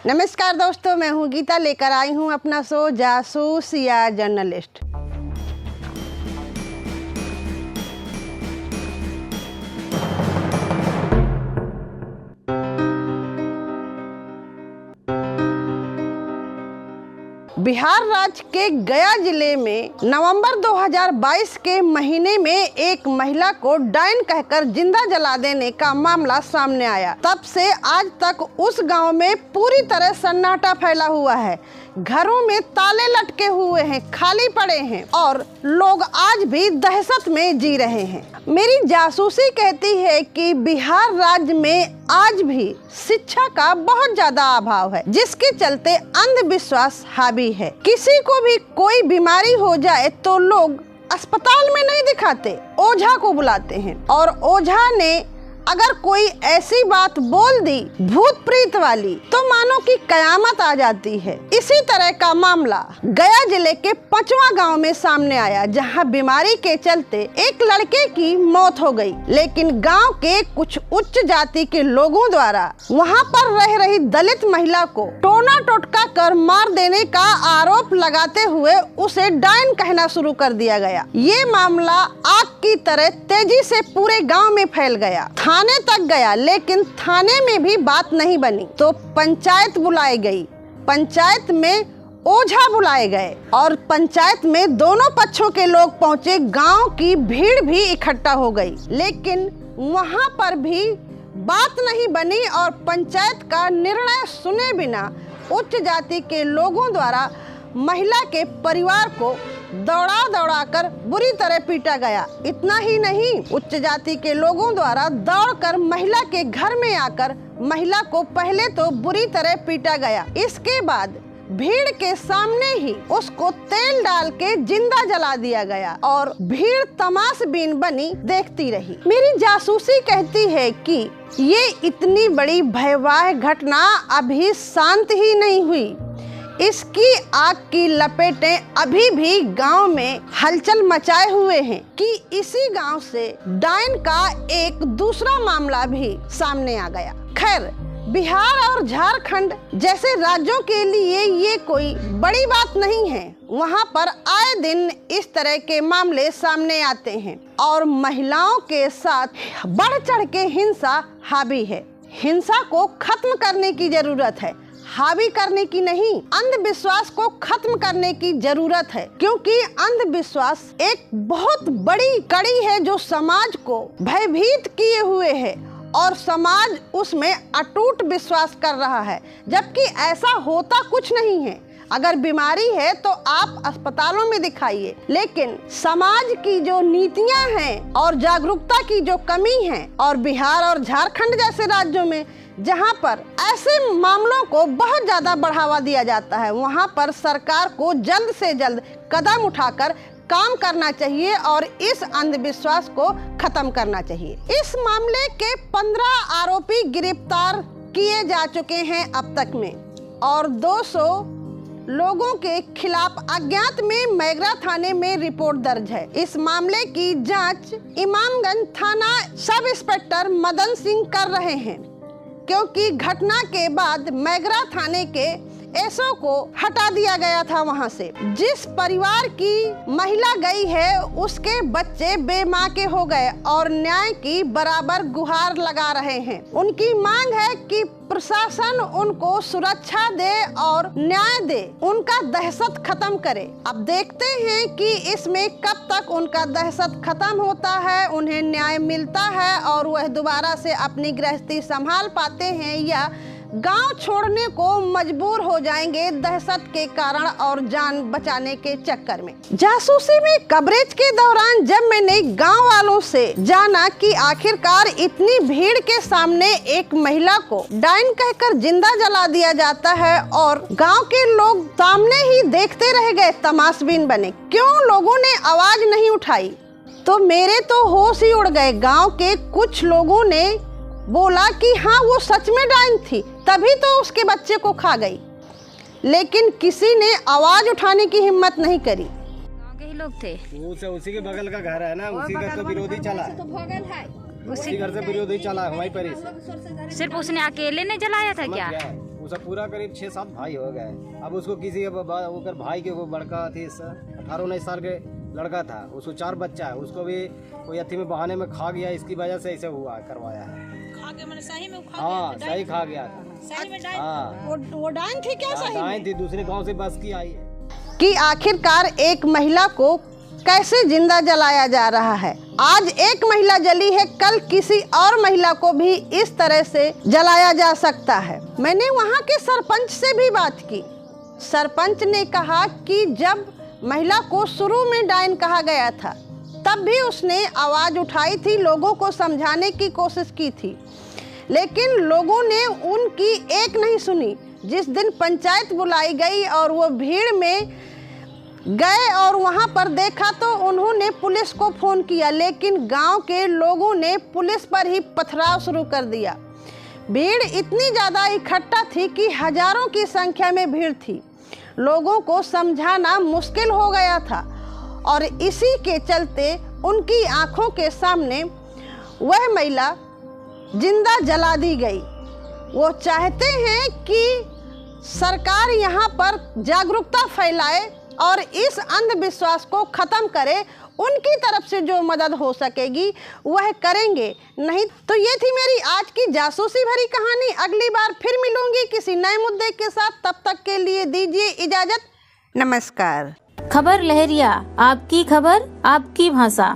नमस्कार दोस्तों, मैं हूं गीता, लेकर आई हूं अपना शो जासूस या जर्नलिस्ट। बिहार राज्य के गया जिले में नवंबर 2022 के महीने में एक महिला को डायन कहकर जिंदा जला देने का मामला सामने आया। तब से आज तक उस गांव में पूरी तरह सन्नाटा फैला हुआ है। घरों में ताले लटके हुए हैं, खाली पड़े हैं और लोग आज भी दहशत में जी रहे हैं। मेरी जासूसी कहती है कि बिहार राज्य में आज भी शिक्षा का बहुत ज्यादा अभाव है, जिसके चलते अंधविश्वास हावी है। किसी को भी कोई बीमारी हो जाए तो लोग अस्पताल में नहीं दिखाते, ओझा को बुलाते हैं और ओझा ने अगर कोई ऐसी बात बोल दी भूत प्रीत वाली तो मानो कि कयामत आ जाती है। इसी तरह का मामला गया जिले के 5वां गांव में सामने आया, जहां बीमारी के चलते एक लड़के की मौत हो गई। लेकिन गांव के कुछ उच्च जाति के लोगों द्वारा वहां पर रह रही दलित महिला को टोना टोटका कर मार देने का आरोप लगाते हुए उसे डायन कहना शुरू कर दिया गया। ये मामला आग की तरह तेजी से पूरे गाँव में फैल गया, थाने तक गया, लेकिन थाने में भी बात नहीं बनी तो पंचायत बुलाई गई। पंचायत में ओझा बुलाए गए और पंचायत में दोनों पक्षों के लोग पहुंचे। गांव की भीड़ भी इकट्ठा हो गई, लेकिन वहां पर भी बात नहीं बनी और पंचायत का निर्णय सुने बिना उच्च जाति के लोगों द्वारा महिला के परिवार को दौड़ा दौड़ा कर बुरी तरह पीटा गया। इतना ही नहीं, उच्च जाति के लोगों द्वारा दौड़कर महिला के घर में आकर महिला को पहले तो बुरी तरह पीटा गया। इसके बाद भीड़ के सामने ही उसको तेल डाल के जिंदा जला दिया गया और भीड़ तमाशबीन बनी देखती रही। मेरी जासूसी कहती है कि ये इतनी बड़ी भयावह घटना अभी शांत ही नहीं हुई। इसकी आग की लपेटें अभी भी गांव में हलचल मचाए हुए हैं कि इसी गांव से डायन का एक दूसरा मामला भी सामने आ गया। खैर, बिहार और झारखंड जैसे राज्यों के लिए ये कोई बड़ी बात नहीं है। वहां पर आए दिन इस तरह के मामले सामने आते हैं और महिलाओं के साथ बढ़ चढ़ के हिंसा हावी है। हिंसा को खत्म करने की जरूरत है, हावी करने की नहीं। अंधविश्वास को खत्म करने की जरूरत है, क्योंकि अंधविश्वास एक बहुत बड़ी कड़ी है जो समाज को भयभीत किए हुए है और समाज उसमें अटूट विश्वास कर रहा है, जबकि ऐसा होता कुछ नहीं है। अगर बीमारी है तो आप अस्पतालों में दिखाइए, लेकिन समाज की जो नीतियां हैं और जागरूकता की जो कमी है, और बिहार और झारखंड जैसे राज्यों में जहां पर ऐसे मामलों को बहुत ज्यादा बढ़ावा दिया जाता है, वहां पर सरकार को जल्द से जल्द कदम उठाकर काम करना चाहिए और इस अंधविश्वास को खत्म करना चाहिए। इस मामले के 15 आरोपी गिरफ्तार किए जा चुके हैं अब तक में और 200 लोगों के खिलाफ अज्ञात में मैगरा थाने में रिपोर्ट दर्ज है। इस मामले की जांच इमामगंज थाना सब इंस्पेक्टर मदन सिंह कर रहे हैं, क्योंकि घटना के बाद मैगरा थाने के एसओ को हटा दिया गया था वहां से। जिस परिवार की महिला गई है उसके बच्चे बेमां के हो गए और न्याय की बराबर गुहार लगा रहे हैं। उनकी मांग है कि प्रशासन उनको सुरक्षा दे और न्याय दे, उनका दहशत खत्म करे। अब देखते हैं कि इसमें कब तक उनका दहशत खत्म होता है, उन्हें न्याय मिलता है और वह दोबारा से अपनी गृहस्थी संभाल पाते हैं या गांव छोड़ने को मजबूर हो जाएंगे दहशत के कारण और जान बचाने के चक्कर में। जासूसी में कवरेज के दौरान जब मैंने गांव वालों से जाना कि आखिरकार इतनी भीड़ के सामने एक महिला को डायन कहकर जिंदा जला दिया जाता है और गांव के लोग सामने ही देखते रह गए, तमाशबीन बने, क्यों लोगों ने आवाज नहीं उठाई, तो मेरे तो होश ही उड़ गए। गाँव के कुछ लोगों ने बोला कि हाँ वो सच में डायन थी, तभी तो उसके बच्चे को खा गई, लेकिन किसी ने आवाज उठाने की हिम्मत नहीं करी। गांव के ही लोग थे, उसी के बगल का घर है ना, उसी घर से विरोधी चला, उसी घर से विरोधी चला हमारी पर। सिर्फ उसने अकेले ने जलाया था क्या? उसका पूरा करीब 6-7 भाई हो गए। अब उसको किसी ओकर भाई के वो बड़का थी 18-19 साल के लड़का था, उसको 4 बच्चा है, उसको भी कोई अथी में बहाने में खा गया, इसकी वजह से ऐसे हुआ करवाया है। खा के मैंने सही में खा हाँ गया, सही खा गया था। सही में डाइन। हाँ वो डाइन थी क्या सही में? डाइन थी, दूसरे गांव से बस की आई है। कि आखिरकार एक महिला को कैसे जिंदा जलाया जा रहा है। आज एक महिला जली है, कल किसी और महिला को भी इस तरह से जलाया जा सकता है। मैंने वहाँ के सरपंच से भी बात की। सरपंच ने कहा कि जब महिला को शुरू में डाइन कहा गया था तब भी उसने आवाज़ उठाई थी, लोगों को समझाने की कोशिश की थी, लेकिन लोगों ने उनकी एक नहीं सुनी। जिस दिन पंचायत बुलाई गई और वो भीड़ में गए और वहाँ पर देखा तो उन्होंने पुलिस को फ़ोन किया, लेकिन गांव के लोगों ने पुलिस पर ही पथराव शुरू कर दिया। भीड़ इतनी ज़्यादा इकट्ठा थी कि हजारों की संख्या में भीड़ थी, लोगों को समझाना मुश्किल हो गया था और इसी के चलते उनकी आंखों के सामने वह महिला जिंदा जला दी गई। वो चाहते हैं कि सरकार यहाँ पर जागरूकता फैलाए और इस अंधविश्वास को ख़त्म करे। उनकी तरफ से जो मदद हो सकेगी वह करेंगे, नहीं तो ये थी मेरी आज की जासूसी भरी कहानी। अगली बार फिर मिलूंगी किसी नए मुद्दे के साथ, तब तक के लिए दीजिए इजाज़त। नमस्कार। खबर लहरिया, आपकी खबर आपकी भाषा।